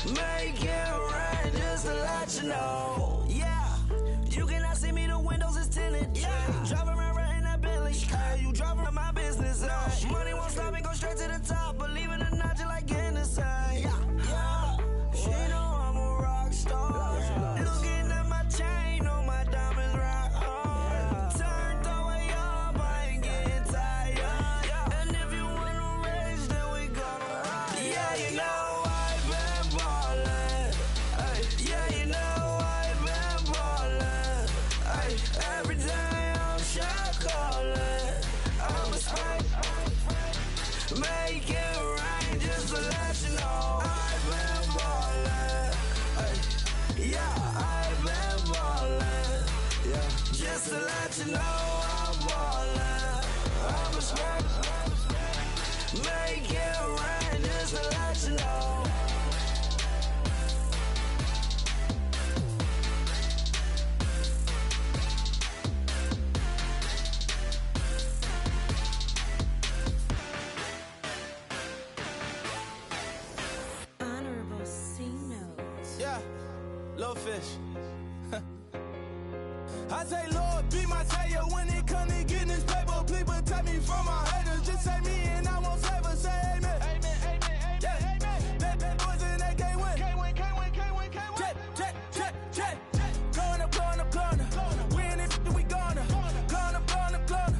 Make it rain just to let you know. Yeah, you cannot see me, the windows is tinted. Yeah, driving around right in that Bentley. Hey, you driving around my business. Money won't stop me, go straight to the top. Believe it or not, you like getting the same. Yeah, she know I'm a rock star. Looking at my chain, on my diamonds rock hard. Turned the way up, I ain't getting tired. And if you wanna race, then we gonna ride. Yeah, you know I've been ballin'. Yeah, you know I've been ballin'. Every day I'm shot callin'. I'm a spike. Make it rain just to let you know I've been ballin'. Yeah, I've been ballin'. Yeah, just to let you know I'm ballin'. I'm a spike. Make it rain just to let you know. Honorable C notes. Yeah, little fish. I say, Lord, be my savior when it come to getting this paper. Please protect me from my haters. Just say me and I won't save us. Say amen. Amen, amen, amen, yeah. Amen. That boys and they can't win. Can't win, can't win, can't win, can't win. Check, check, check, check. Gonna, gonna, gonna. We in it, we gonna. Gonna, gonna, gonna.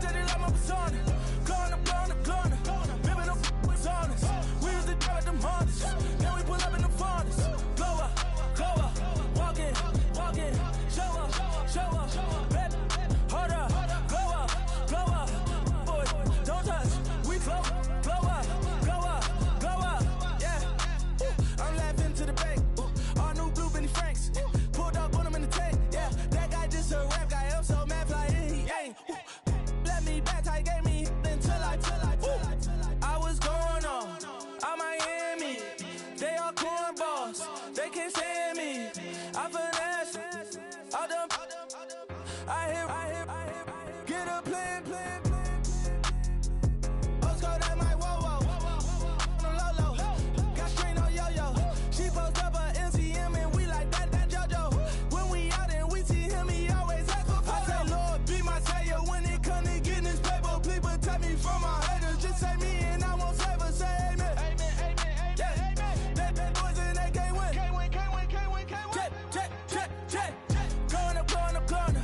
Tell it like my persona. Gonna, gonna, gonna. Remember the was honest. We was the drug them hardest. Now we pull up in the furnace. Glow up, walk in, show up, baby, hold up, glow up, boy, don't touch, we flow up, yeah. I'm laughing to the bank, all new blue Benny Franks, pulled up on him in the tank, yeah. That guy just a rap guy, I'm so mad, fly in, he ain't. Let me back, tight gave me until I was going on Miami. They all cornballs, they can't stand me. I finesse, all them. I hear, get a plan. Oscar, that might whoa. On the low. Got strain on yo-yo. She post up a MCM and we like that JoJo. When we out and we see him, he always ask for photo. I say, Lord, be my savior when it come to getting this paper. Please protect me from my haters. Just say me and I won't save us. Say amen. Amen, amen, yeah. Amen. That boys and they can't win. Can't win. Check. Gonna.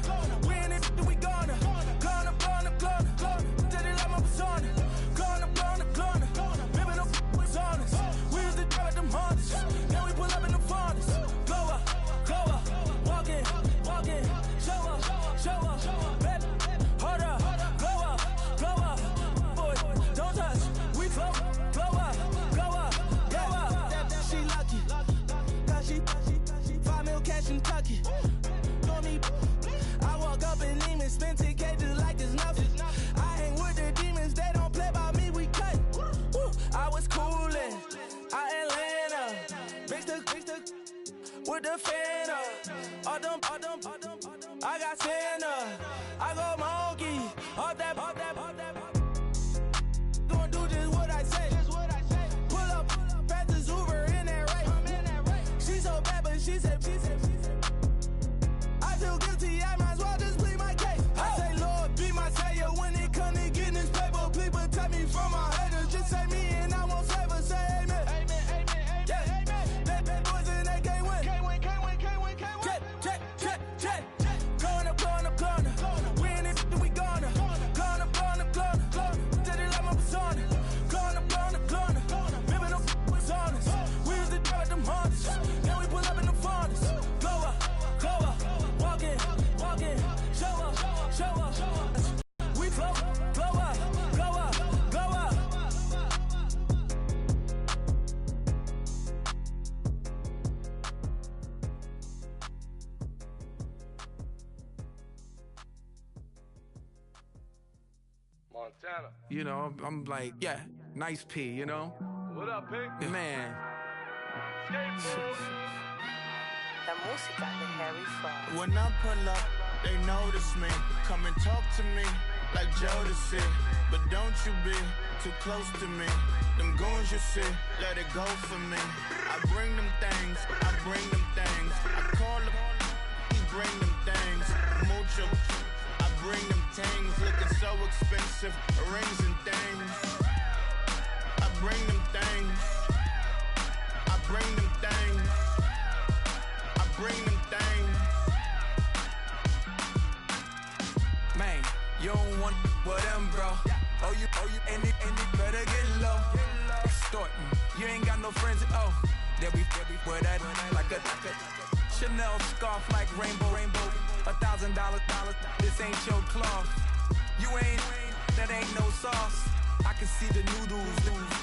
We in it, we gonna. Gonna. Tell it like my persona. Gonna. Remember the was honest. We was the drug them hardest. Now we pull up in the furnace. Glow up, walk in, show up, baby, hold up, glow up, boy, don't touch, we flow up, yeah. She lucky, cause she 5 mil cash in Tucky. For me, I walk up in Neiman, spend 10K just like it's nothing. I hang with the demons, they don't play by me, we cut. I was coolin', Atlanta, mixed with the fan up. All them, I got Santa, I go monkey, all that. Gonna do just what I say. Pull up, fastest Uber in that race. She so bad, but she said. I feel guilty, I might as well just plead my case. I say, Lord, be my savior when it come to getting this paper. Please protect me from my haters. Just say me and I won't save us. Say amen. Amen, yeah. That boys and they can't win. Can't win. Check. Gonna. We in it, we gonna. Gonna. Tell it like my persona. Gonna. Remember the was honest. We was the drug them hardest. Now we pull up in the furnace. Glow up, walk in, show up. We flow up. Montana. You know, I'm like, yeah, nice P, you know? What up, Pink? Man. Skateboard. La música de Harry Fraud. When I pull up, they notice me. Come and talk to me like Jodeci. But don't you be too close to me. Them goons you see, let it go for me. I bring them things, I bring them things. I call them, he bring them things. Mucho, I bring them things. Looking so expensive, rings and things. I bring them things. I bring them things. I bring them things. Man, you don't want with them, bro. Oh, you, and it better get low. Extorting, you ain't got no friends. Oh, they'll be wear that like a Chanel scarf like rainbow. $1,000, this ain't your cloth. You ain't, that ain't no sauce. I can see the noodles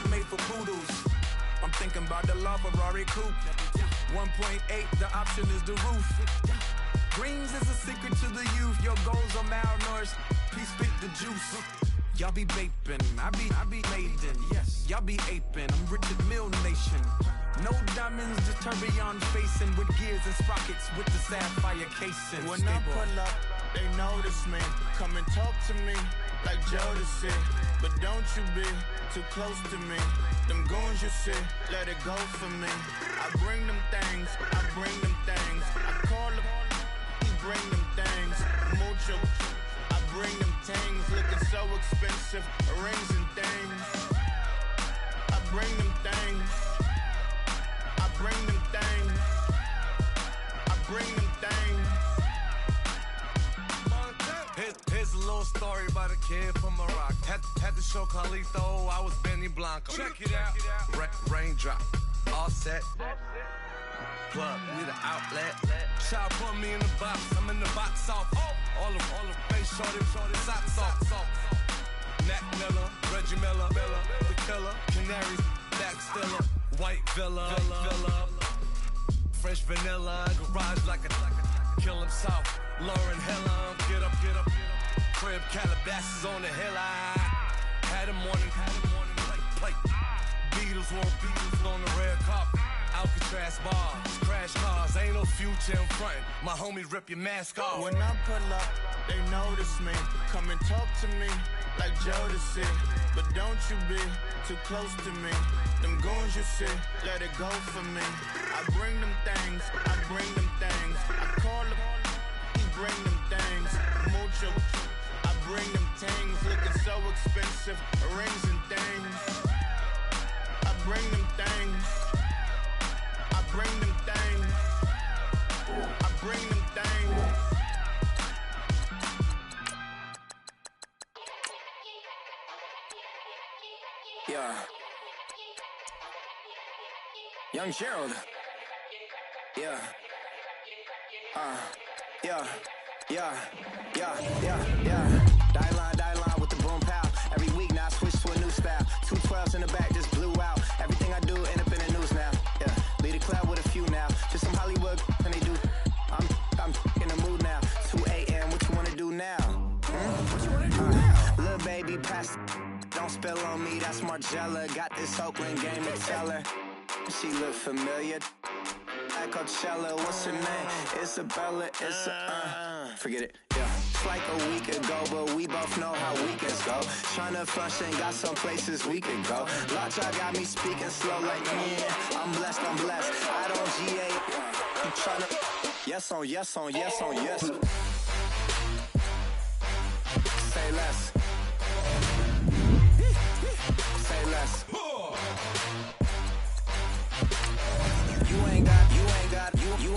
made for poodles. I'm thinking about the LaFerrari coupe. 1.8, the option is the roof. Greens is a secret to the youth. Your goals are malnourished. Please spit the juice. Y'all be vaping, I be maiden. Yes, y'all be aping. I'm Richard Mill Nation. No diamonds, just tourbillon facing with gears and sprockets with the sapphire casing. When I pull up, they notice me. Come and talk to me like Jodeci. But don't you be too close to me. Them goons you see, let it go for me. I bring them things, I bring them things. I call them, he bring them things. Mucho, I bring them things. Looking so expensive, rings and things. I bring them things. I bring them things. I bring them things. Here's a little story about a kid from Morocco. Had to show Carlito I was Benny Blanco. Check it out. Raindrop, all set. Plug, need an outlet. Child put me in the box. I'm in the box off. All the face shorty, socks off. Nat Miller, Reggie Miller, the killer, Canaries, back stiller, white villa, French vanilla, garage like a kill him soft. Lauren Hiller, get up. Crib Calabasas on the hill. I had a morning plate. Beatles on the red carpet. Alcatraz bars, crash cars, ain't no future in front. My homie rip your mask off. When I pull up, they notice me. Come and talk to me like Jodeci. But don't you be too close to me. Them goons you see, let it go for me. I bring them things, I bring them things. I call them, he bring them things. Mucho, I bring them things. Looking so expensive, rings and things. I bring them things. I bring them things. I bring them things. Yeah. Young Gerald. Yeah. Die line with the boom pow. Every week now I switch to a new style. 212s in the back just blew out. Everything I do end up in the news now. Yeah. Lead a club with a few now. Just some Hollywood and they do. I'm in the mood now. 2 a.m. What you wanna do now? What you wanna do now? Little baby pass. Don't spill on me, that's Margella. Got this Oakland game to tell her. She look familiar. At Coachella, what's her name? Isabella, forget it, yeah. It's like a week ago, but we both know how weekends go. Tryna function, got some places we could go. Lot y'all got me speaking slow like, yeah, I'm blessed. I don't GA, you tryna, yes on yes. Say less. Say less.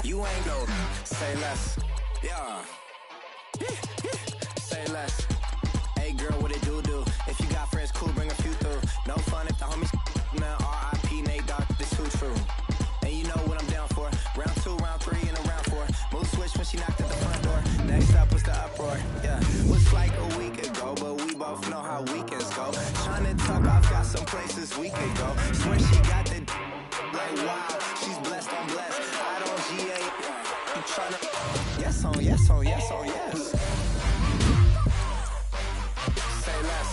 You ain't go. Say less. Yeah. Say less. Hey girl, what it do? If you got friends, cool, bring a few through. No fun if the homies man. R.I.P. Nate Dogg, this too true. And you know what I'm down for. Round 2, round 3, and a round 4. Move switch when she knocked at the front door. Next up was the uproar. Yeah. Was like a week ago, but we both know how weekends go. Tryna tuck off, got some places we could go. Swear she got the like wow, she's blessed, I'm blessed. I don't GA. You tryna yes on yes. Say less.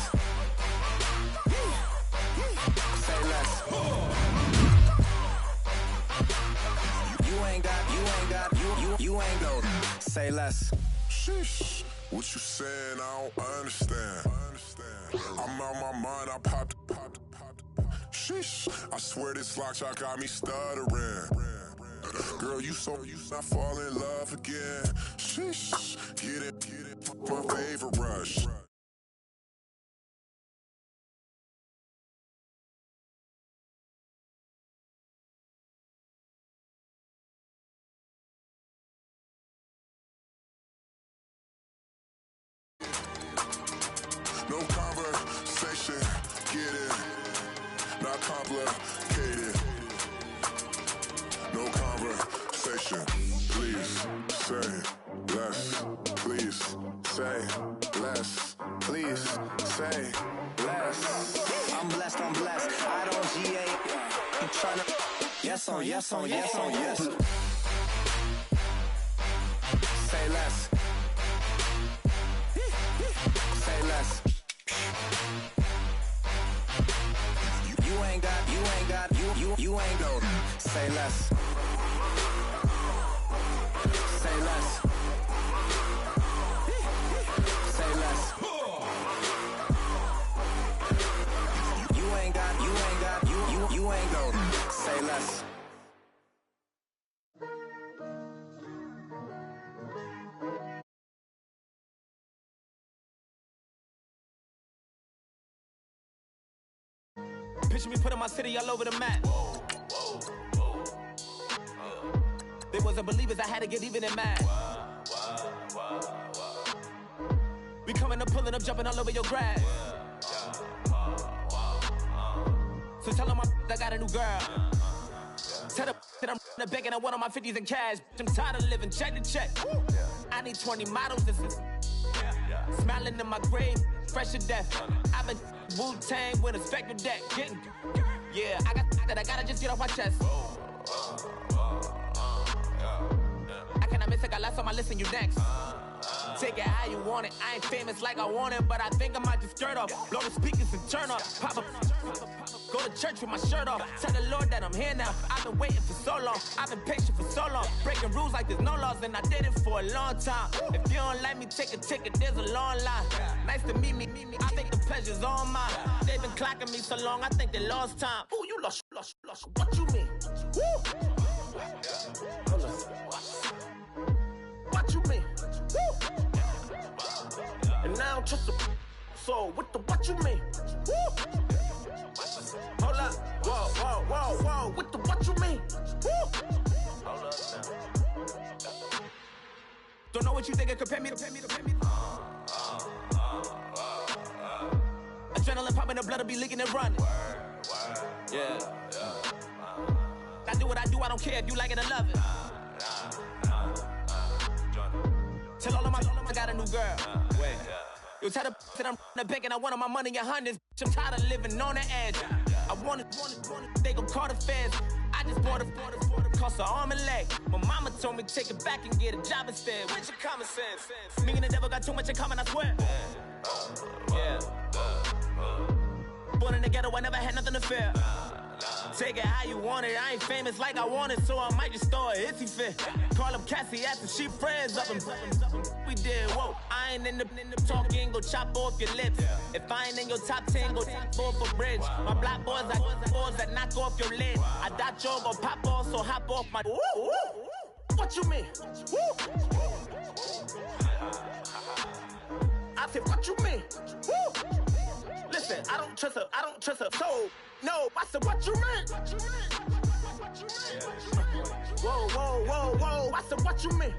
Say less. You ain't go. Say less. Sheesh. What you saying? I don't understand. I'm out my mind. I popped. Sheesh, I swear this lock shot got me stuttering. Girl, you not fall in love again. Sheesh, get it, my favorite rush. No conversation, get it, not complicated. No conversation, please say less. Please say less. Please say less. I'm blessed, I don't GA. I'm tryna. Yes on, yes on, yes on, yes. Say less. Say less. You ain't got, you ain't go. Say less. Say less. Say less. You ain't got, you ain't go. Say less. Picture me putting my city all over the map. They wasn't believers, I had to get even and mad. We coming up, pulling up, jumping all over your grass. So tell them I got a new girl. Tell them that I'm begging on one of my 50s in cash. I'm tired of living check to check. I need 20 models, this is smiling in my grave, fresh to death. I've been Wu-Tang with a spectre deck. Getting, yeah, I gotta just get off my chest. I cannot miss it, got last on my list and you next. Take it how you want it. I ain't famous like I want it, but I think I might just skirt off. Blow the speakers and turn up. Pop up. Go to church with my shirt off. Tell the Lord that I'm here now. I've been waiting for so long. I've been patient for so long. Breaking rules like there's no laws, and I did it for a long time. If you don't like me, take a ticket. There's a long line. Nice to meet me. I think the pleasure's all mine. They've been clocking me so long, I think they lost time. Ooh, you lost. What you mean? Woo! What you mean? Woo! And now trust the so what the what you mean? Woo! Hold up, whoa, what the what you mean? Woo! Hold up now. Don't know what you think, compare me to. Adrenaline popping, the blood will be leaking and running. Yeah. I do what I do, I don't care if you like it or love it. Tell all of my I got a new girl. Wait. You tell the that I'm the bank and I want all my money in hundreds. I'm tired of living on the edge. I want it, they gon' call the feds. I just bought a cost an arm and leg. My mama told me take it back and get a job instead. Where's your common sense? Me and the devil got too much in common, I swear. Yeah. Born in the ghetto, I never had nothing to fear. Take it how you want it. I ain't famous like I want it, so I might just throw a hissy fit. Call up Cassie after she friends up them. We did, whoa. I ain't in the talking, go chop off your lips. If I ain't in your top 10, go top off a bridge. My black boys like boys that knock off your lid. I doubt you're gon' pop off, so hop off my. What you mean? I said, what you mean? Listen, I don't trust her. So, no, I said, what you mean? Whoa, I said, what you mean?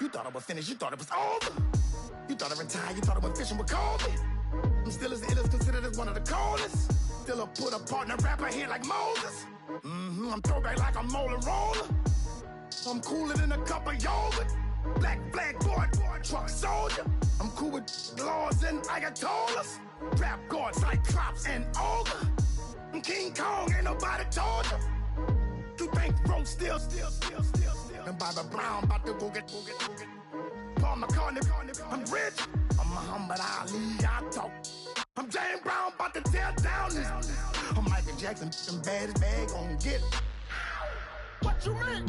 You thought I was finished, you thought it was over. You thought I retired, you thought I went fishing with Kobe. I'm still as ill as considered as one of the coldest. Still a put a partner rapper here like Moses. I'm throwback like a molar roller. I'm cooler than a cup of yogurt. Black flag boy, truck soldier. I'm cool with laws and ayatollahs. Rap gods like Klops and Olga. I'm King Kong, ain't nobody told you. You think Rome still. And Bobby Brown about to go get. Paul McCartney, I'm rich. I'm Muhammad Ali, I talk. I'm James Brown, about to tear down this. I'm Michael Jackson, them bad as bad gon' get. What you mean?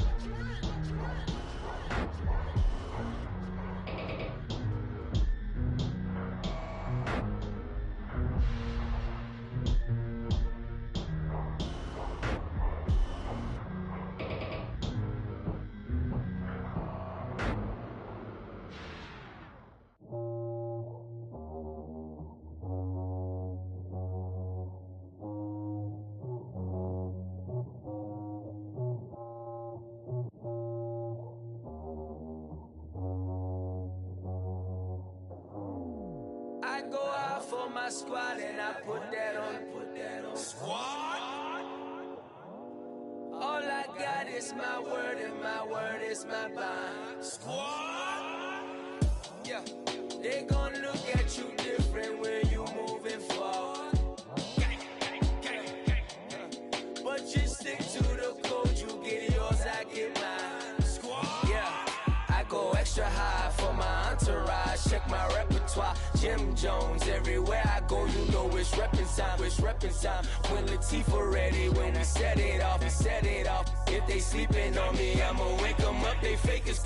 for my squad and I put that on squad. All I got is my word and my word is my bond. Squad. Yeah, they gon' look at you different when you moving forward. But you stick to the code, you get yours, I get mine. Squad. Yeah, I go extra high for my entourage. Check my repertoire, Jim Jones. Everywhere I go, you know it's reppin' time. It's reppin' time. When Latifah ready, when we set it off, we set it off. If they sleeping on me, I'ma wake them up. They fakers.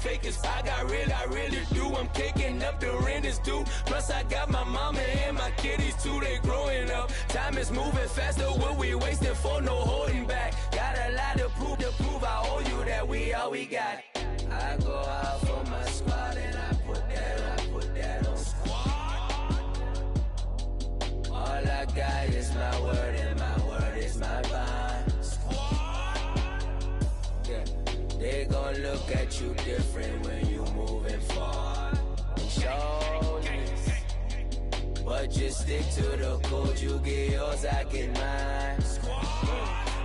I really do. I'm caking up, the rent is due. Plus I got my mama and my kiddies too. They growing up. Time is moving faster. What we wasting for? No holding back. Got a lot to prove. I owe you that we all we got. I go out for my squad and I put that on squad. All I got is my word and my word is my bond. Squad. Yeah, they gon' look at you different when you moving forward. Show this, but just stick to the code. You get yours, I get mine. Squad.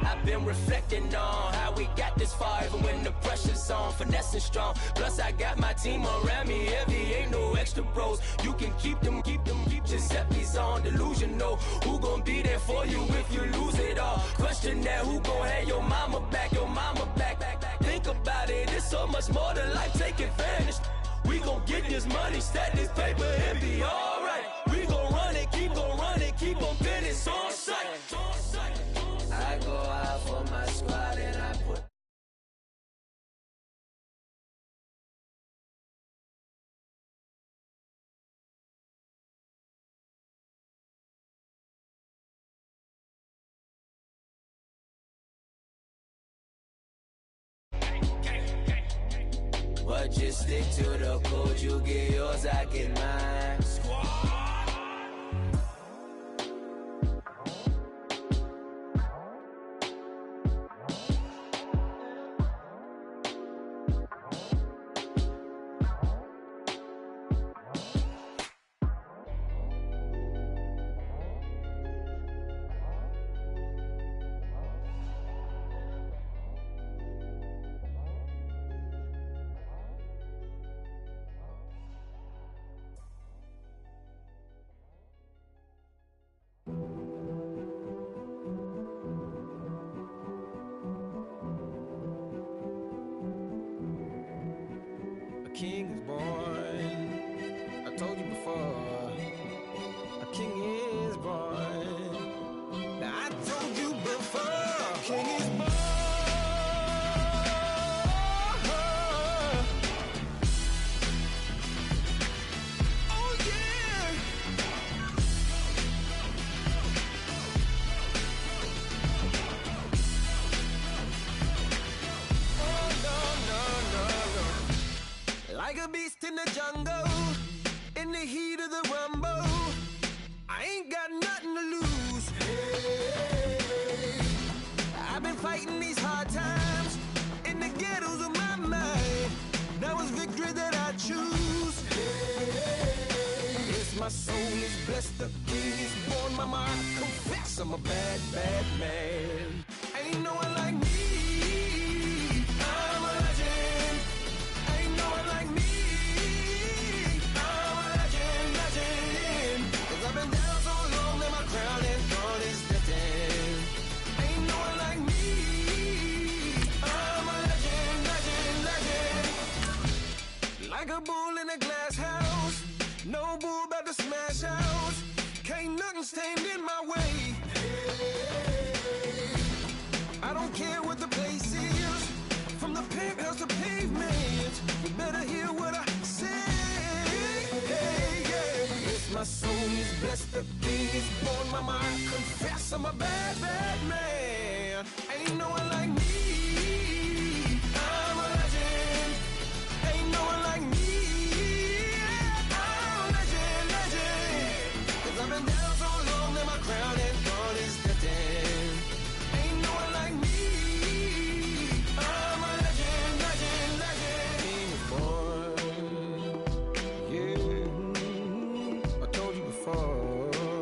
I've been reflecting on how we got this far, even when the pressure's on, finessing strong. Plus I got my team around me heavy, ain't no extra bros. You can keep them. Giuseppe's on delusional. Who gon' be there for you if you lose it all? Question that, who gon' have your mama back? Think about it, it's so much more to life, take advantage. We gon' get this money, stack this paper and be alright. We gon' run it, keep on finish on sight. I go out for my squad and I put but just stick to the code, you get yours, I get mine. Squad. King is born. I told you before, a king is born. Now I told you before, a king is born. Oh yeah. Like a beast in the jungle, in the heat of the rumble, I ain't got nothing to lose. Hey, I've been fighting these hard times in the ghettos of my mind. Now it's victory that I choose. Hey, yes, my soul is blessed, the king is born. Mama, I confess I'm a bad, bad man. Ain't no one like me. I'm a legend. Ain't no one like me. I'm a legend. 'Cause I've been down so long that my crown and throne is destined. Ain't no one like me. I'm a legend. Like a bull in a glass house, no bull about to smash out. Can't nothing stand in my way. I don't care what the place is, from the penthouse to pavement. You better hear what I say. Hey, yeah. Yes, my soul is blessed, the king is born. Mama, I confess I'm a bad, bad man. Ain't no one like me. I'm a legend. Ain't no one like me. I'm a legend. 'Cause I've been down so long that my crown and throne is destined. Ain't no one like me. I'm a legend. King is born. Yeah, I told you before.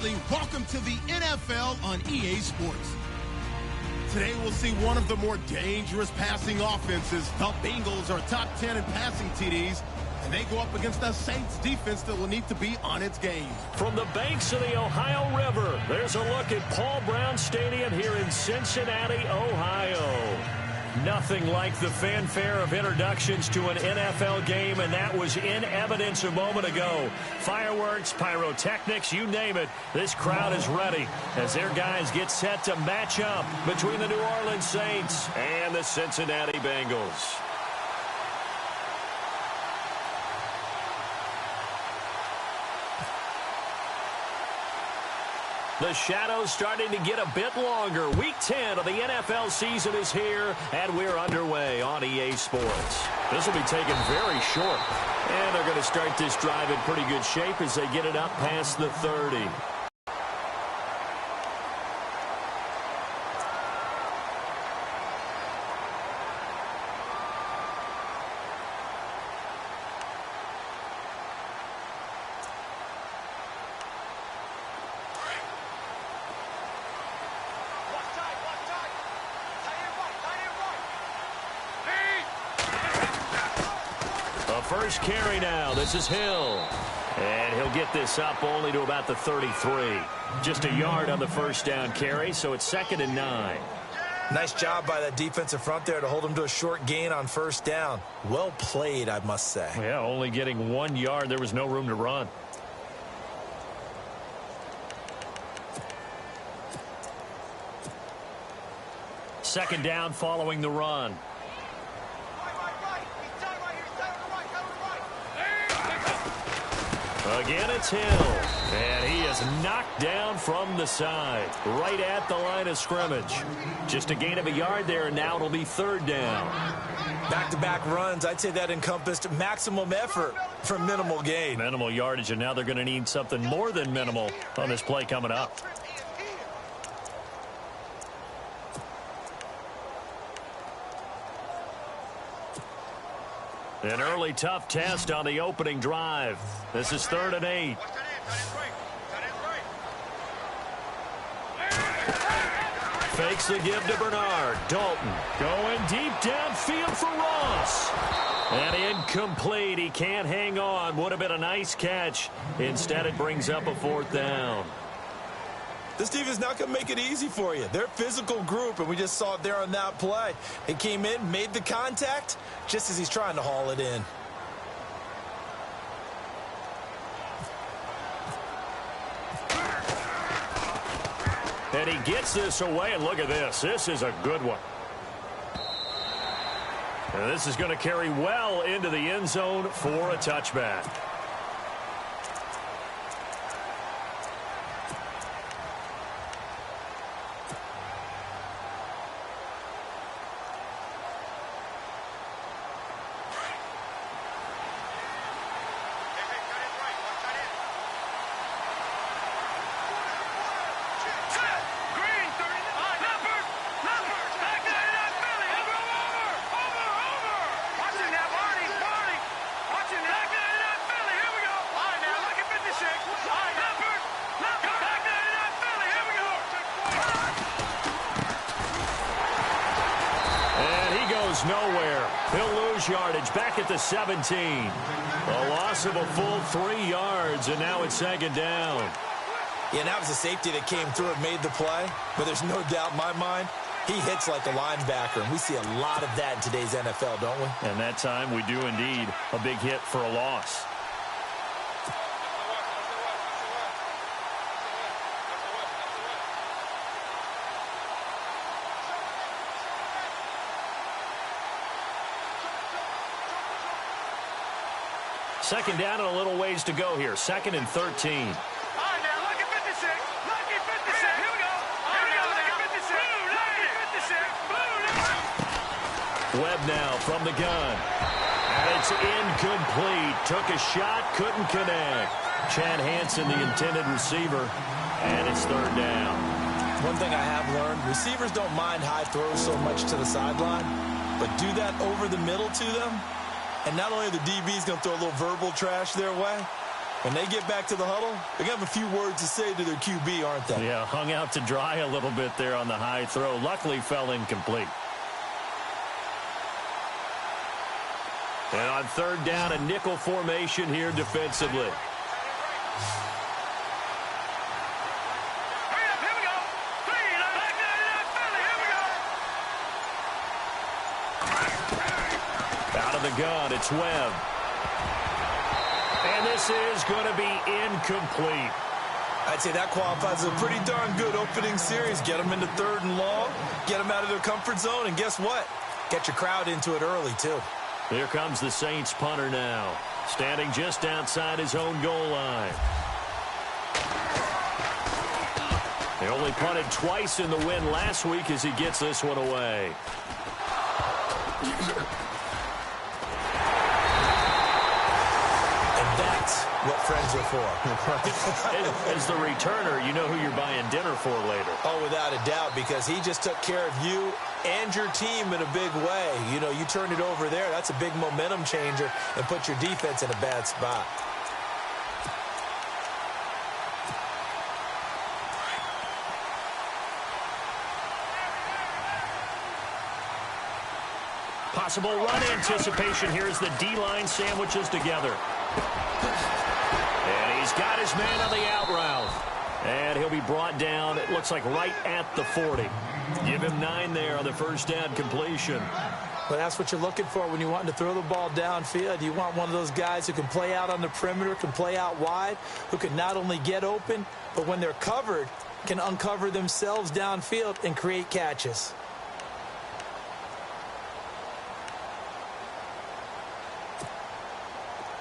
athlete. Welcome to the NFL on EA Sports. Today we'll see one of the more dangerous passing offenses. The Bengals are top 10 in passing TDs, and they go up against a Saints defense that will need to be on its game. From the banks of the Ohio River, there's a look at Paul Brown Stadium here in Cincinnati, Ohio. Nothing like the fanfare of introductions to an NFL game, and that was in evidence a moment ago. Fireworks, pyrotechnics, you name it. This crowd is ready as their guys get set to match up between the New Orleans Saints and the Cincinnati Bengals. The shadow's starting to get a bit longer. Week 10 of the NFL season is here, and we're underway on EA Sports. This will be taken very short, and they're going to start this drive in pretty good shape as they get it up past the 30. First carry now. This is Hill. And he'll get this up only to about the 33. Just a yard on the first down carry, so it's 2nd and 9. Nice job by that defensive front there to hold him to a short gain on first down. Well played, I must say. Yeah, only getting 1 yard. There was no room to run. Second down following the run. Again, it's Hill, and he is knocked down from the side, right at the line of scrimmage. Just a gain of a yard there, and now it'll be 3rd down. Back-to-back runs, I'd say that encompassed maximum effort for minimal gain. Minimal yardage, and now they're going to need something more than minimal on this play coming up. An early tough test on the opening drive. This is 3rd and 8. Fakes the give to Bernard. Dalton going deep downfield for Ross. And incomplete. He can't hang on. Would have been a nice catch. Instead, it brings up a 4th down. This defense is not going to make it easy for you. They're a physical group, and we just saw it there on that play. It came in, made the contact, just as he's trying to haul it in. And he gets this away, and look at this. This is a good one. And this is going to carry well into the end zone for a touchback. Nowhere. He'll lose yardage back at the 17. A loss of a full 3 yards, and now it's 2nd down. Yeah, and that was a safety that came through and made the play, but there's no doubt in my mind he hits like a linebacker, and we see a lot of that in today's NFL, don't we? And that time we do indeed. A big hit for a loss. Second down and a little ways to go here. 2nd and 13. All right, now, lucky 56. Lucky 56. Here we go. Here we go. Lucky 56. Lucky 56. Webb now from the gun. And it's incomplete. Took a shot, couldn't connect. Chad Hansen, the intended receiver. And it's 3rd down. One thing I have learned, receivers don't mind high throws so much to the sideline, but do that over the middle to them. And not only are the DBs going to throw a little verbal trash their way, When they get back to the huddle, they're going to have a few words to say to their QB, aren't they? Yeah, hung out to dry a little bit there on the high throw. Luckily fell incomplete. And on third down, a nickel formation here defensively. Out of the gun, it's Webb. And this is going to be incomplete. I'd say that qualifies as a pretty darn good opening series. Get them into third and long, get them out of their comfort zone, and guess what? Get your crowd into it early, too. Here comes the Saints punter now, standing just outside his own goal line. They only punted twice in the win last week as he gets this one away. And that's what friends are for. As the returner, you know who you're buying dinner for later. Oh, without a doubt, because he just took care of you and your team in a big way. You know, you turned it over there. That's a big momentum changer and put your defense in a bad spot. Possible run anticipation here as the D-line sandwiches together. And he's got his man on the out route. And he'll be brought down, it looks like right at the 40. Give him 9 there on the first down completion. Well, that's what you're looking for when you want to throw the ball downfield. You want one of those guys who can play out on the perimeter, can play out wide, who can not only get open, but when they're covered, can uncover themselves downfield and create catches.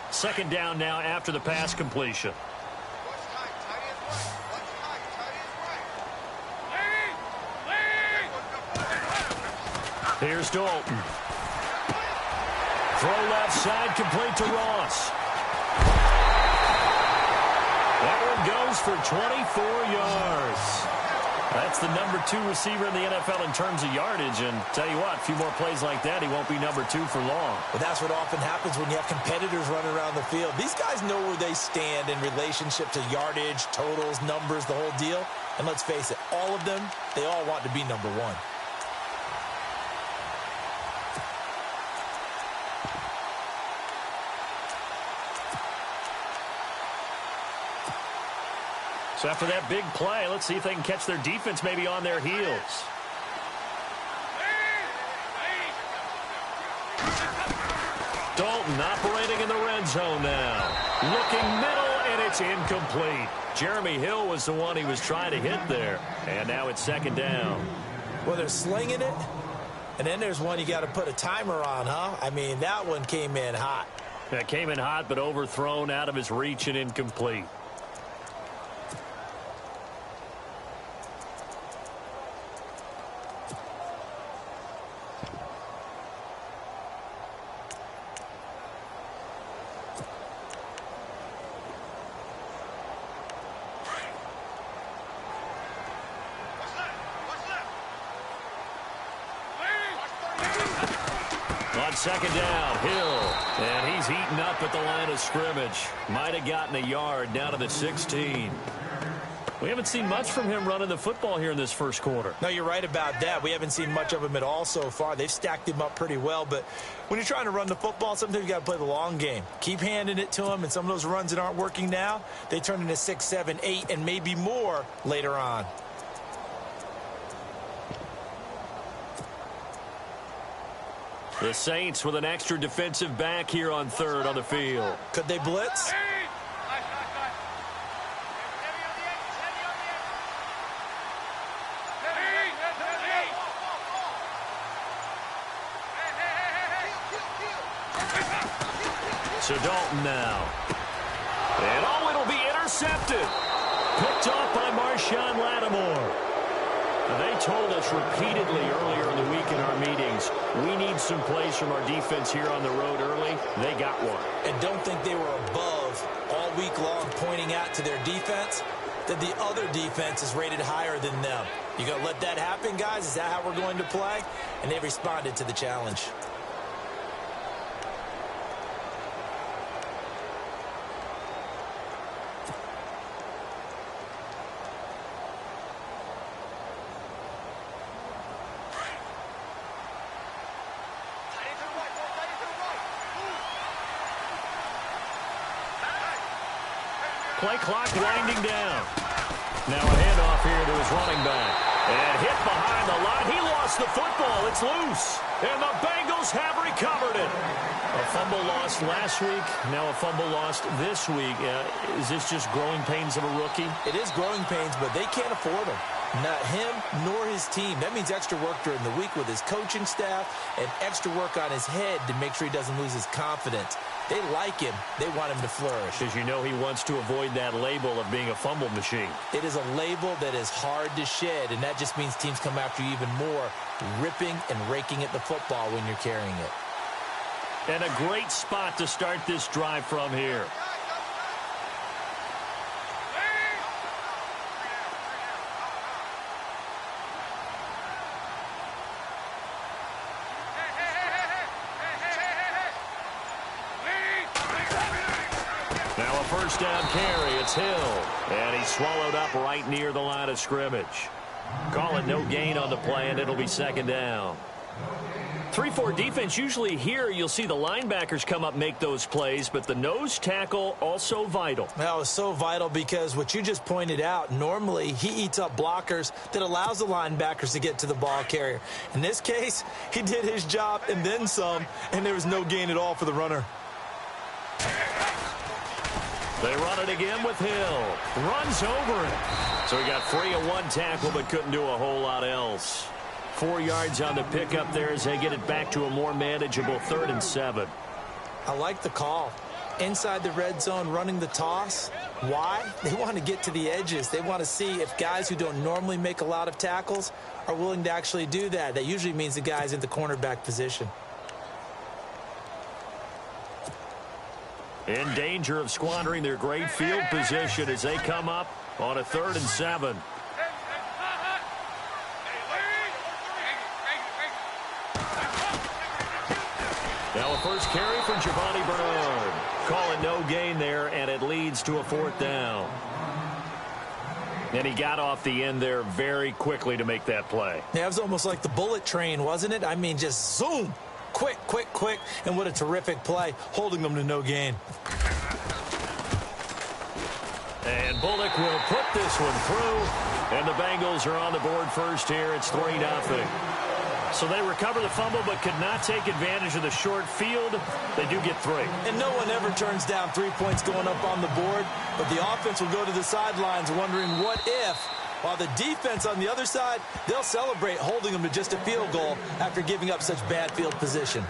Second down now after the pass completion. Here's Dalton. Throw left side, complete to Ross. That one goes for 24 yards. That's the number 2 receiver in the NFL in terms of yardage. And tell you what, a few more plays like that, he won't be number 2 for long. But that's what often happens when you have competitors running around the field. These guys know where they stand in relationship to yardage, totals, numbers, the whole deal. And let's face it, all of them, they all want to be number 1. So after that big play, let's see if they can catch their defense maybe on their heels. Dalton operating in the red zone now. Looking middle, and it's incomplete. Jeremy Hill was the one he was trying to hit there. And now it's second down. Well, they're slinging it, and then there's one you got to put a timer on, huh? I mean, that one came in hot. That came in hot, but overthrown, out of his reach and incomplete. On second down, Hill, and he's heating up at the line of scrimmage. Might have gotten a yard down to the 16. We haven't seen much from him running the football here in this first quarter. No, you're right about that. We haven't seen much of him at all so far. They've stacked him up pretty well, but when you're trying to run the football, sometimes you got to play the long game. Keep handing it to him, and some of those runs that aren't working now, they turn into 6, 7, 8, and maybe more later on. The Saints with an extra defensive back here on third on the field. Could they blitz? So Dalton now. And oh, it'll be intercepted. Picked off by Marshawn Lattimore. They told us repeatedly earlier in the week in our meetings, we need some plays from our defense here on the road early. They got one. And don't think they were above all week long pointing out to their defense that the other defense is rated higher than them. You going to let that happen, guys? Is that how we're going to play? And they responded to the challenge. Play clock winding down. Now a handoff here to his running back. And hit behind the line. He lost the football. It's loose. And the Bengals have recovered it. A fumble lost last week. Now a fumble lost this week. Is this just growing pains of a rookie? It is growing pains, but they can't afford them. Not him nor his team. That means extra work during the week with his coaching staff and extra work on his head to make sure he doesn't lose his confidence. They like him. They want him to flourish. Because you know he wants to avoid that label of being a fumble machine. It is a label that is hard to shed, and that just means teams come after you even more, ripping and raking at the football when you're carrying it. And a great spot to start this drive from here. Now a first down carry. It's Hill. And he's swallowed up right near the line of scrimmage. Call it no gain on the play, and it'll be second down. 3-4 defense, usually here you'll see the linebackers come up, make those plays, but the nose tackle also vital. Well, it's so vital because what you just pointed out, normally he eats up blockers that allows the linebackers to get to the ball carrier. In this case, he did his job and then some, and there was no gain at all for the runner. They run it again with Hill. Runs over it. So he got free of one tackle but couldn't do a whole lot else. 4 yards on the pickup there as they get it back to a more manageable 3rd and 7. I like the call. Inside the red zone, running the toss. Why? They want to get to the edges. They want to see if guys who don't normally make a lot of tackles are willing to actually do that. That usually means the guys in the cornerback position. In danger of squandering their great field position as they come up on a 3rd and 7. Now a first carry for Giovanni Bernard. Call it no gain there, and it leads to a 4th down. And he got off the end there very quickly to make that play. Yeah, it was almost like the bullet train, wasn't it? I mean, just zoom. Quick, quick, quick. And what a terrific play, holding them to no gain. And Bullock will put this one through. And the Bengals are on the board first here. It's 3-0. So they recover the fumble but could not take advantage of the short field. They do get 3. And no one ever turns down 3 points going up on the board. But the offense will go to the sidelines wondering what if. While the defense on the other side, they'll celebrate holding them to just a field goal after giving up such bad field position.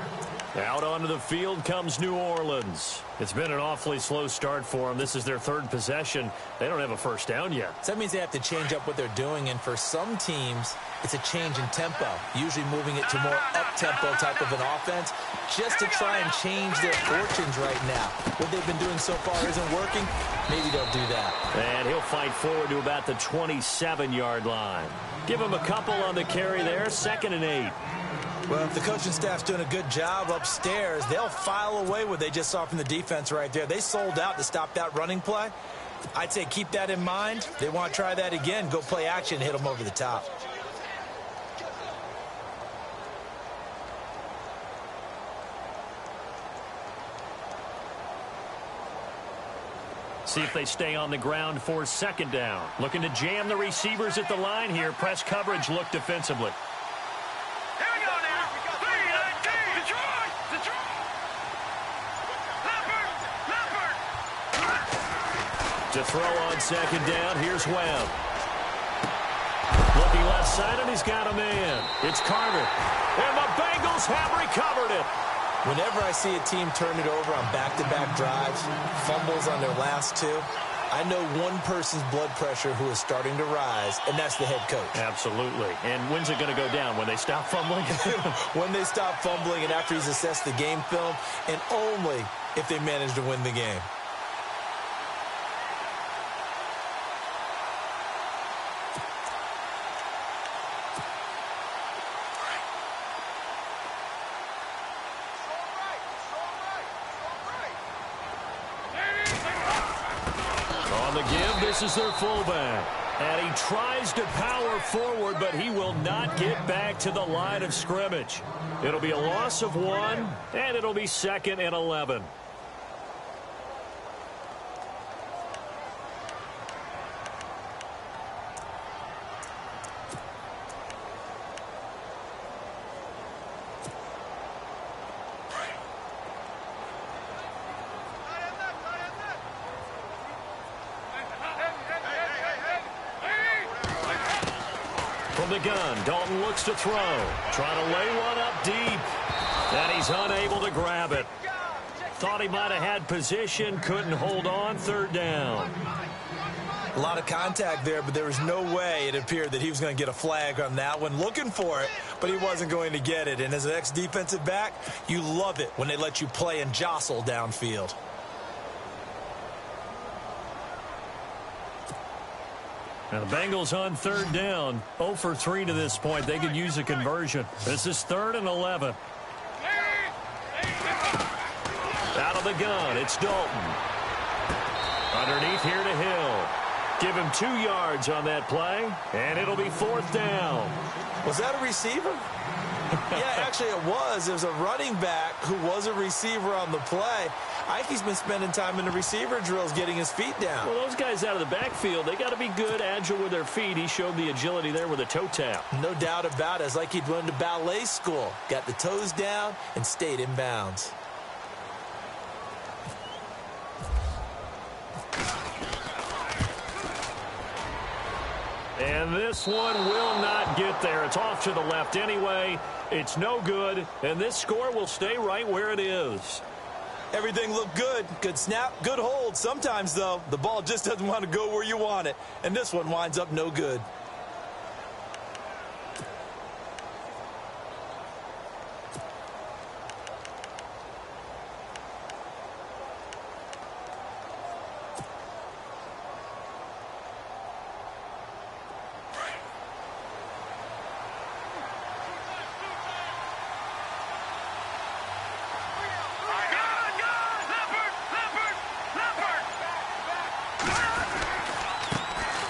Out onto the field comes New Orleans. It's been an awfully slow start for them. This is their 3rd possession. They don't have a first down yet. So that means they have to change up what they're doing, and for some teams, it's a change in tempo, usually moving it to more up-tempo type of an offense, just to try and change their fortunes right now. What they've been doing so far isn't working. Maybe they'll do that. And he'll fight forward to about the 27-yard line. Give him a couple on the carry there, 2nd and 8. Well, if the coaching staff's doing a good job upstairs, they'll file away what they just saw from the defense right there. They sold out to stop that running play. I'd say keep that in mind. They want to try that again. Go play action and hit them over the top. See if they stay on the ground for 2nd down. Looking to jam the receivers at the line here. Press coverage look defensively. To throw on 2nd down, here's Webb. Looking left side, and he's got a man. It's Carter. And the Bengals have recovered it. Whenever I see a team turn it over on back-to-back drives, fumbles on their last 2, I know one person's blood pressure who is starting to rise, and that's the head coach. Absolutely. And when's it going to go down? When they stop fumbling? When they stop fumbling and after he's assessed the game film, and only if they manage to win the game. This is their fullback. And he tries to power forward, but he will not get back to the line of scrimmage. It'll be a loss of 1, and it'll be 2nd and 11. the gun. Dalton looks to throw. Trying to lay one up deep. And he's unable to grab it. Thought he might have had position. Couldn't hold on. Third down. A lot of contact there, but there was no way it appeared that he was going to get a flag on that one. Looking for it, but he wasn't going to get it. And as an ex-defensive back, you love it when they let you play and jostle downfield. Now the Bengals on third down. 0 for 3 to this point. They could use a conversion. This is 3rd and 11. Out of the gun, it's Dalton. Underneath here to Hill. Give him 2 yards on that play, and it'll be 4th down. Was that a receiver? Yeah, actually it was. It was a running back who was a receiver on the play. I think he's been spending time in the receiver drills getting his feet down. Well, those guys out of the backfield, they got to be good, agile with their feet. He showed the agility there with a toe tap. No doubt about it. It's like he'd went to ballet school. Got the toes down and stayed in bounds. And this one will not get there. It's off to the left anyway. It's no good, and this score will stay right where it is. Everything looked good. Good snap, good hold. Sometimes, though, the ball just doesn't want to go where you want it, and this one winds up no good.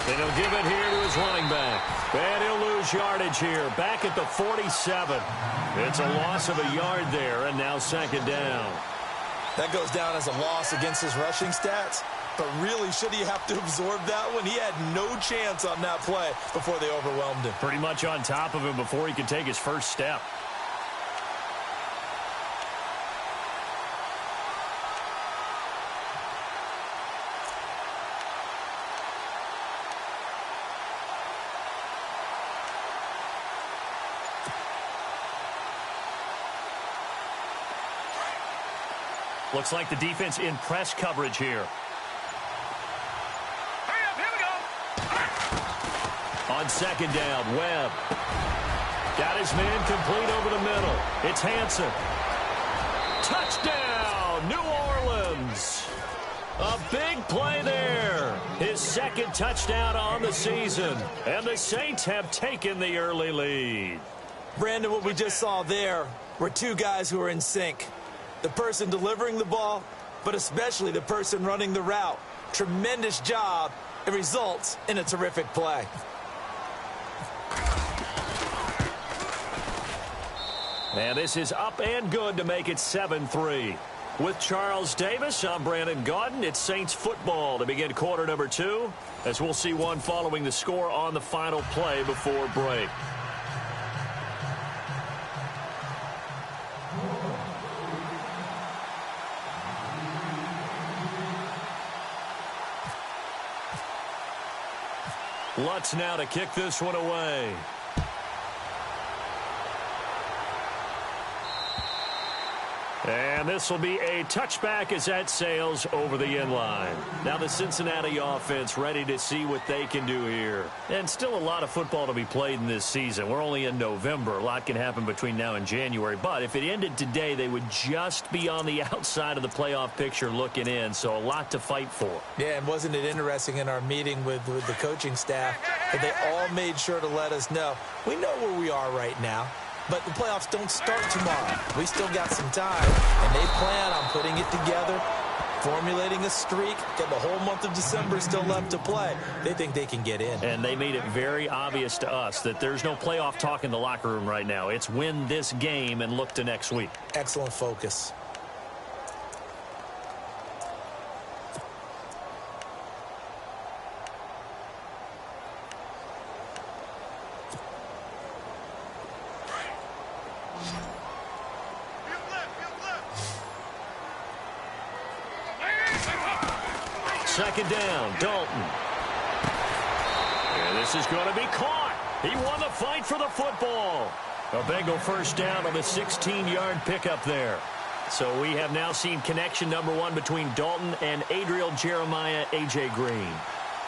And he'll give it here to his running back. And he'll lose yardage here. Back at the 47. It's a loss of a yard there, and now 2nd down. That goes down as a loss against his rushing stats. But really, should he have to absorb that one? He had no chance on that play before they overwhelmed him. Pretty much on top of him before he could take his first step. Looks like the defense in press coverage here. Here we go. On 2nd down, Webb. Got his man complete over the middle. It's Hansen. Touchdown, New Orleans. A big play there. His 2nd touchdown on the season. And the Saints have taken the early lead. Brandon, what we just saw there were 2 guys who are in sync. The person delivering the ball, but especially the person running the route. Tremendous job. It results in a terrific play. And this is up and good to make it 7-3. With Charles Davis, I'm Brandon Gaudin. It's Saints football to begin quarter number 2, as we'll see one following the score on the final play before break. Lutz now to kick this one away. And this will be a touchback as that sails over the end line. Now the Cincinnati offense ready to see what they can do here. And still a lot of football to be played in this season. We're only in November. A lot can happen between now and January. But if it ended today, they would just be on the outside of the playoff picture looking in. So a lot to fight for. Yeah, and wasn't it interesting in our meeting with the coaching staff that they all made sure to let us know, we know where we are right now. But the playoffs don't start tomorrow. We still got some time, and they plan on putting it together, formulating a streak, get the whole month of December still left to play. They think they can get in. And they made it very obvious to us that there's no playoff talk in the locker room right now. It's win this game and look to next week. Excellent focus. Second down, Dalton. And this is going to be caught. He won the fight for the football. A Bengal first down on the 16-yard pickup there. So we have now seen connection number 1 between Dalton and Adriel Jeremiah, A.J. Green.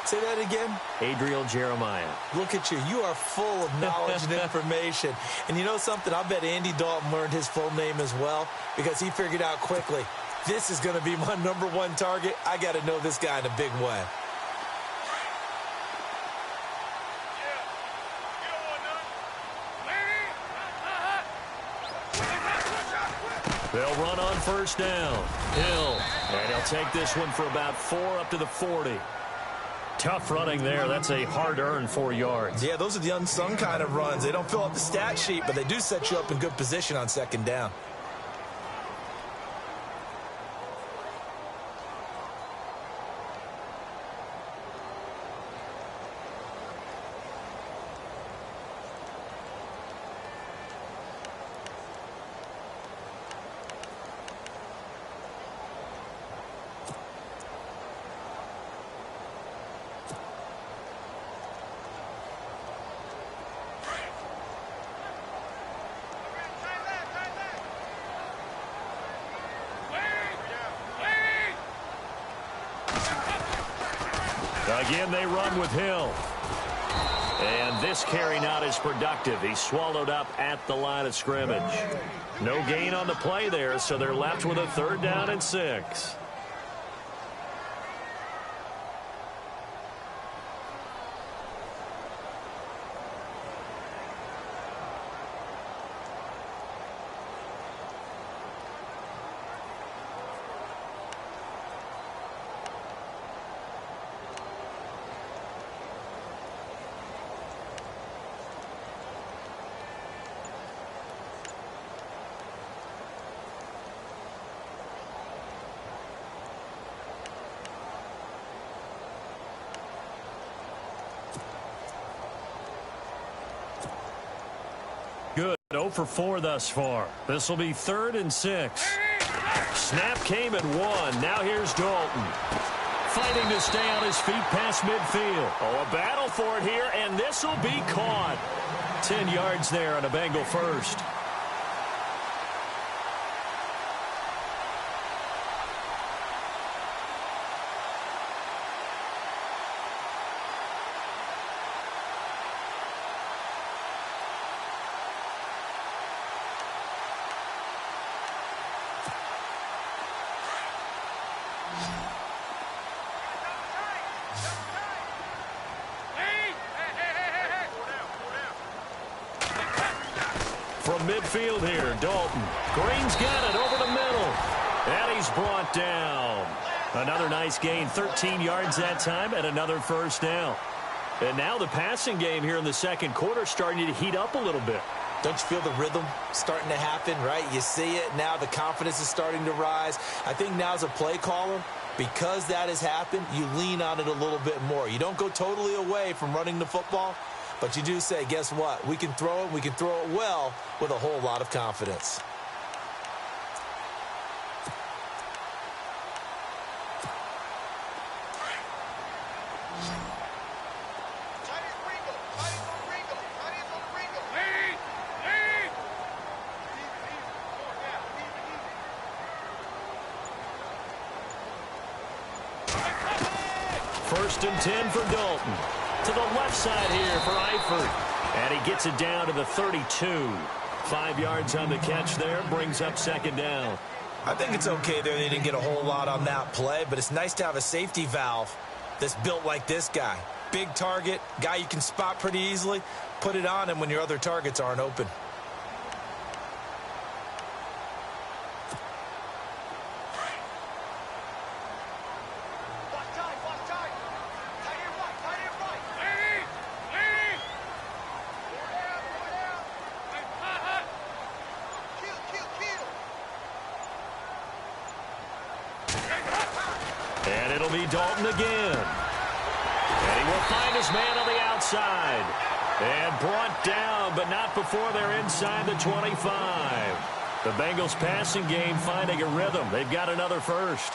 Say that again? Adriel Jeremiah. Look at you. You are full of knowledge and information. And you know something? I bet Andy Dalton learned his full name as well because he figured out quickly, this is going to be my number 1 target. I got to know this guy in a big way. They'll run on first down. Hill. And he'll take this one for about 4 up to the 40. Tough running there. That's a hard-earned 4 yards. Yeah, those are the unsung kind of runs. They don't fill up the stat sheet, but they do set you up in good position on second down. Again, they run with Hill. And this carry not as productive. He's swallowed up at the line of scrimmage. No gain on the play there, so they're left with a 3rd down and 6. Good. 0 for 4 thus far. This will be 3rd and 6. Snap came at 1. Now here's Dalton. Fighting to stay on his feet past midfield. Oh, a battle for it here, and this will be caught. 10 yards there on a Bengal first. From midfield here, Dalton. Green's got it over the middle. And he's brought down. Another nice gain, 13 yards that time, and another first down. And now the passing game here in the second quarter starting to heat up a little bit. Don't you feel the rhythm starting to happen, right? You see it. Now the confidence is starting to rise. I think now as a play caller, because that has happened, you lean on it a little bit more. You don't go totally away from running the football, but you do say, guess what? We can throw it. We can throw it well with a whole lot of confidence. First and 10 for Dalton. To the left side here for Eifert. And he gets it down to the 32. 5 yards on the catch there. Brings up second down. I think it's okay there. They didn't get a whole lot on that play, but it's nice to have a safety valve that's built like this guy. Big target, guy you can spot pretty easily. Put it on him when your other targets aren't open. And it'll be Dalton again. And he will find his man on the outside. And brought down, but not before they're inside the 25. The Bengals passing game finding a rhythm. They've got another first.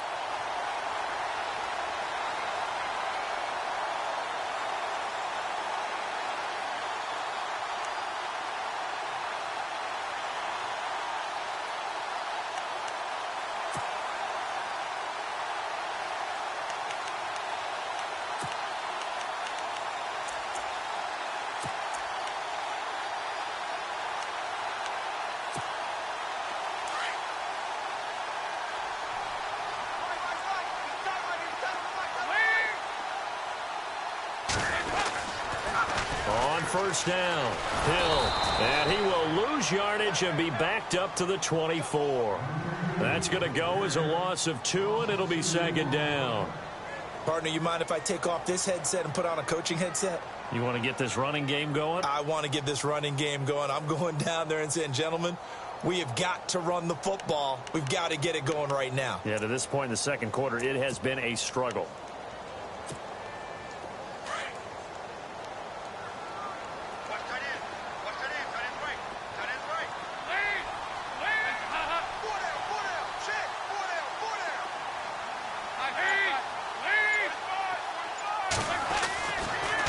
On first down, Hill. And he will lose yardage and be backed up to the 24. That's going to go as a loss of 2, and it'll be second down. Partner, you mind if I take off this headset and put on a coaching headset? You want to get this running game going? I want to get this running game going. I'm going down there and saying, gentlemen, we have got to run the football. We've got to get it going right now. Yeah, to this point in the second quarter, it has been a struggle.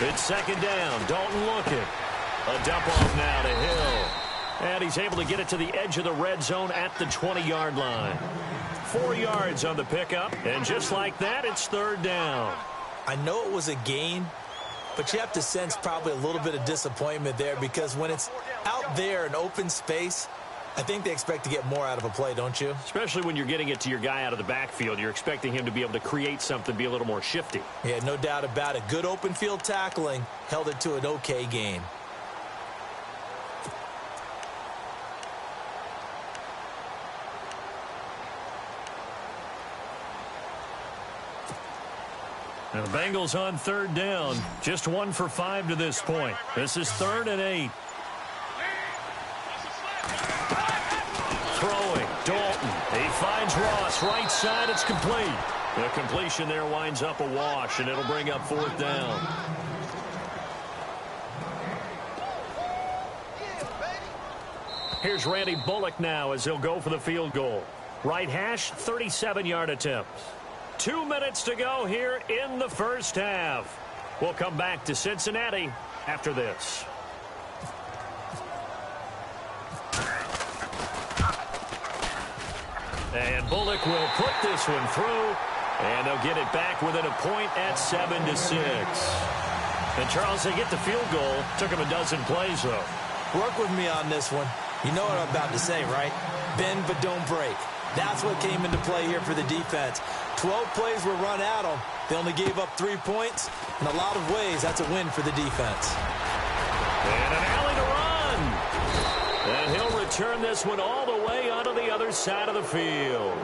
It's second down. Dalton looking. A dump off now to Hill. And he's able to get it to the edge of the red zone at the 20-yard line. 4 yards on the pickup. And just like that, it's third down. I know it was a gain, but you have to sense probably a little bit of disappointment there because when it's out there in open space, I think they expect to get more out of a play, don't you? Especially when you're getting it to your guy out of the backfield. You're expecting him to be able to create something, be a little more shifty. Yeah, no doubt about it. Good open field tackling held it to an okay gain. And the Bengals on third down. Just 1 for 5 to this point. This is 3rd and 8. Throwing, Dalton. He finds Ross, right side, it's complete. The completion there winds up a wash, and it'll bring up 4th down. Here's Randy Bullock now as he'll go for the field goal. Right hash, 37-yard attempt. 2 minutes to go here in the first half. We'll come back to Cincinnati after this. And Bullock will put this one through, and they'll get it back within a point at 7-6. And Charles, they get the field goal. Took them a dozen plays, though. Work with me on this one. You know what I'm about to say, right? Bend but don't break. That's what came into play here for the defense. 12 plays were run at them. They only gave up 3 points. In a lot of ways, that's a win for the defense. And an alley to run. And he'll return this one all the way onto the other side of the field.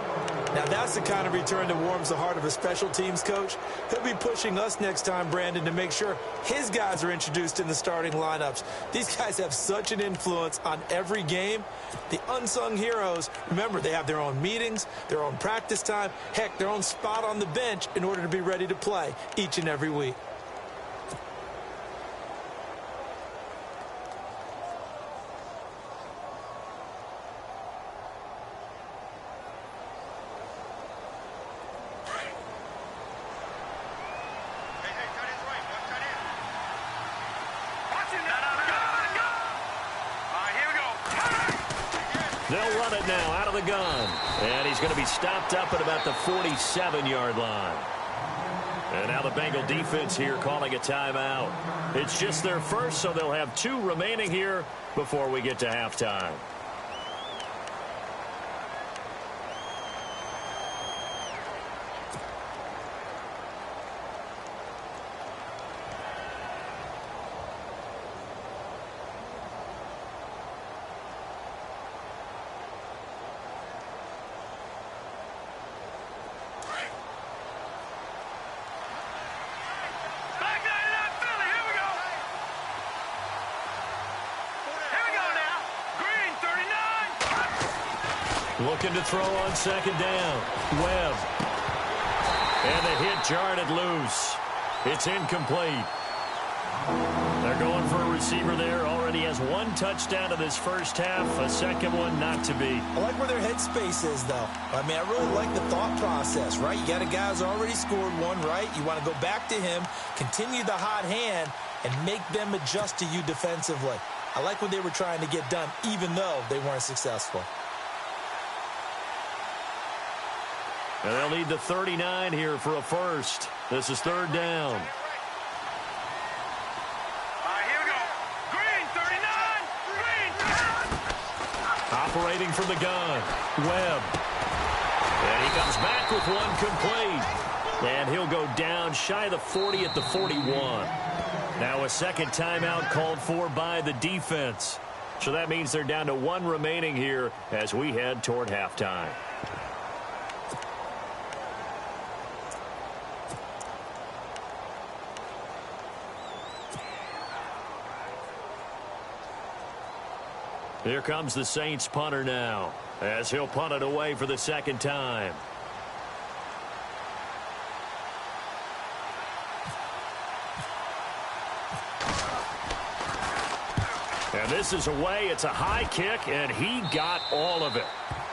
Now, that's the kind of return that warms the heart of a special teams coach. He'll be pushing us next time, Brandon, to make sure his guys are introduced in the starting lineups. These guys have such an influence on every game. The unsung heroes, remember, they have their own meetings, their own practice time, heck, their own spot on the bench in order to be ready to play each and every week. They'll run it now out of the gun. And he's going to be stopped up at about the 47-yard line. And now the Bengal defense here calling a timeout. It's just their first, so they'll have 2 remaining here before we get to halftime. Looking to throw on second down. Webb. And the hit jarred it loose. It's incomplete. They're going for a receiver there. Already has 1 touchdown in this first half. A second one not to be. I like where their headspace is, though. I mean, I really like the thought process, right? You got a guy who's already scored 1, right? You want to go back to him, continue the hot hand, and make them adjust to you defensively. I like what they were trying to get done, even though they weren't successful. And they'll need the 39 here for a first. This is 3rd down. Here we go. Green, 39. Green. Operating from the gun. Webb. And he comes back with 1 complete. And he'll go down shy of the 40 at the 41. Now a second timeout called for by the defense. So that means they're down to one remaining here as we head toward halftime. Here comes the Saints punter now as he'll punt it away for the second time. And this is away. It's a high kick, and he got all of it.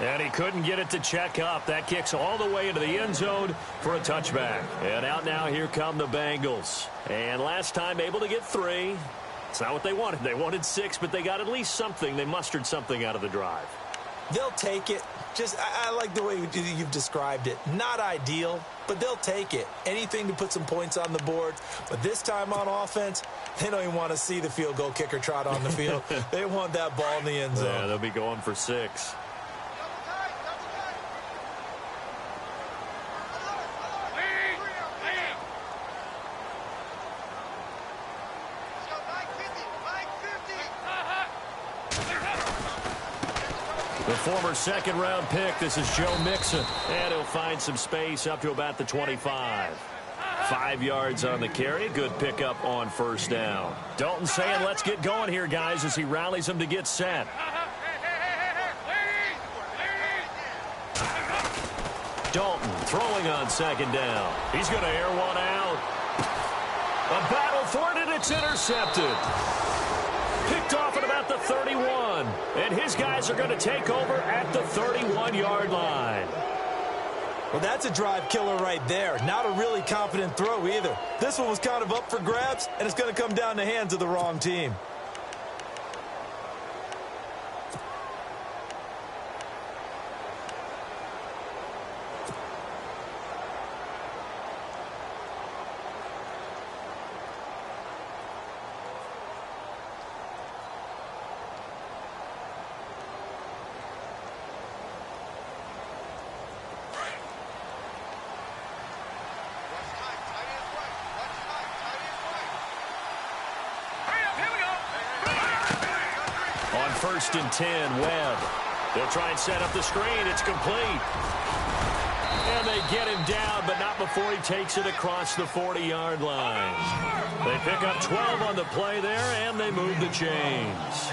And he couldn't get it to check up. That kicks all the way into the end zone for a touchback. And out now, here come the Bengals. And last time able to get 3. It's not what they wanted. They wanted 6, but they got at least something. They mustered something out of the drive. They'll take it. I like the way you've described it. Not ideal, but they'll take it. Anything to put some points on the board. But this time on offense, they don't even want to see the field goal kicker trot on the field. They want that ball in the end zone. Yeah, they'll be going for 6. The former second-round pick, this is Joe Mixon. And he'll find some space up to about the 25. 5 yards on the carry. Good pickup on first down. Dalton saying, let's get going here, guys, as he rallies them to get set. Dalton throwing on second down. He's going to air one out. A battle for it, and it's intercepted. Picked off at about the 31. And his guys are going to take over at the 31-yard line. Well, that's a drive killer right there. Not a really confident throw either. This one was kind of up for grabs, and it's going to come down the hands of the wrong team. First and 10, Webb. They'll try and set up the screen. It's complete. And they get him down, but not before he takes it across the 40-yard line. They pick up 12 on the play there, and they move the chains.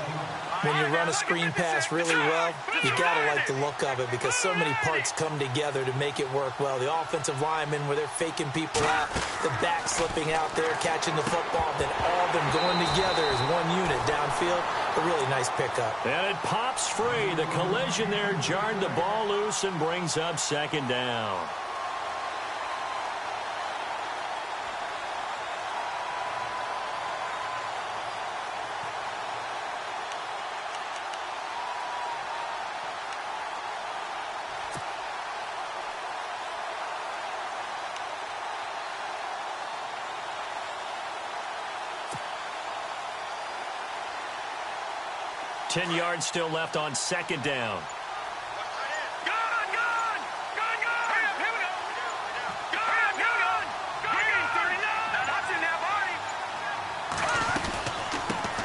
When you run a screen pass really well, you got to like the look of it because so many parts come together to make it work well. The offensive linemen, where they're faking people out, the back slipping out there, catching the football, then all of them going together as one unit downfield. A really nice pickup. And it pops free. The collision there jarred the ball loose and brings up second down. Ten yards still left on second down.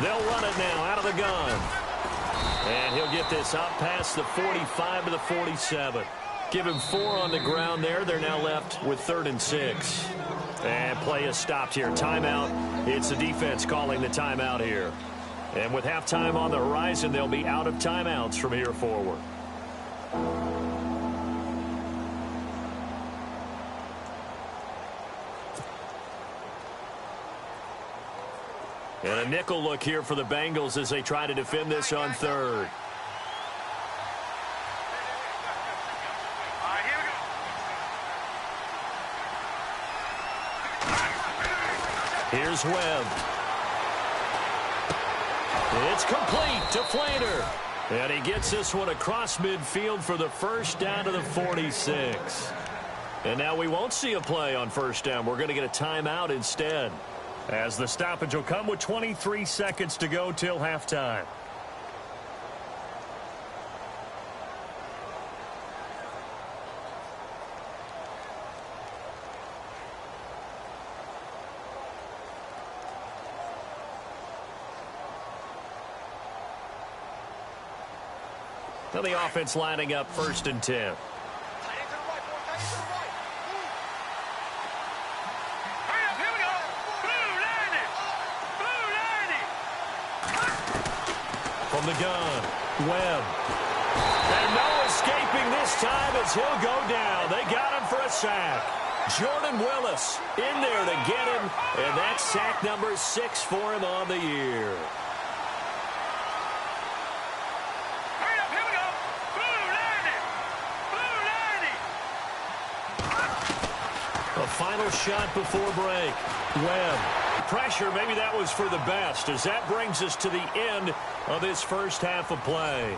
They'll run it now out of the gun. And he'll get this out past the 45 to the 47. Give him 4 on the ground there. They're now left with 3rd and 6. And play is stopped here. Timeout. It's the defense calling the timeout here. And with halftime on the horizon, they'll be out of timeouts from here forward. And a nickel look here for the Bengals as they try to defend this on 3rd. Here's Webb. It's complete to Flater. And he gets this one across midfield for the first down to the 46. And now we won't see a play on first down. We're going to get a timeout instead, as the stoppage will come with 23 seconds to go till halftime. Now the offense lining up 1st and 10. From the gun, Webb. And no escaping this time as he'll go down. They got him for a sack. Jordan Willis in there to get him, and that's sack number 6 for him on the year. A final shot before break. Webb. Pressure, maybe that was for the best, as that brings us to the end of this first half of play.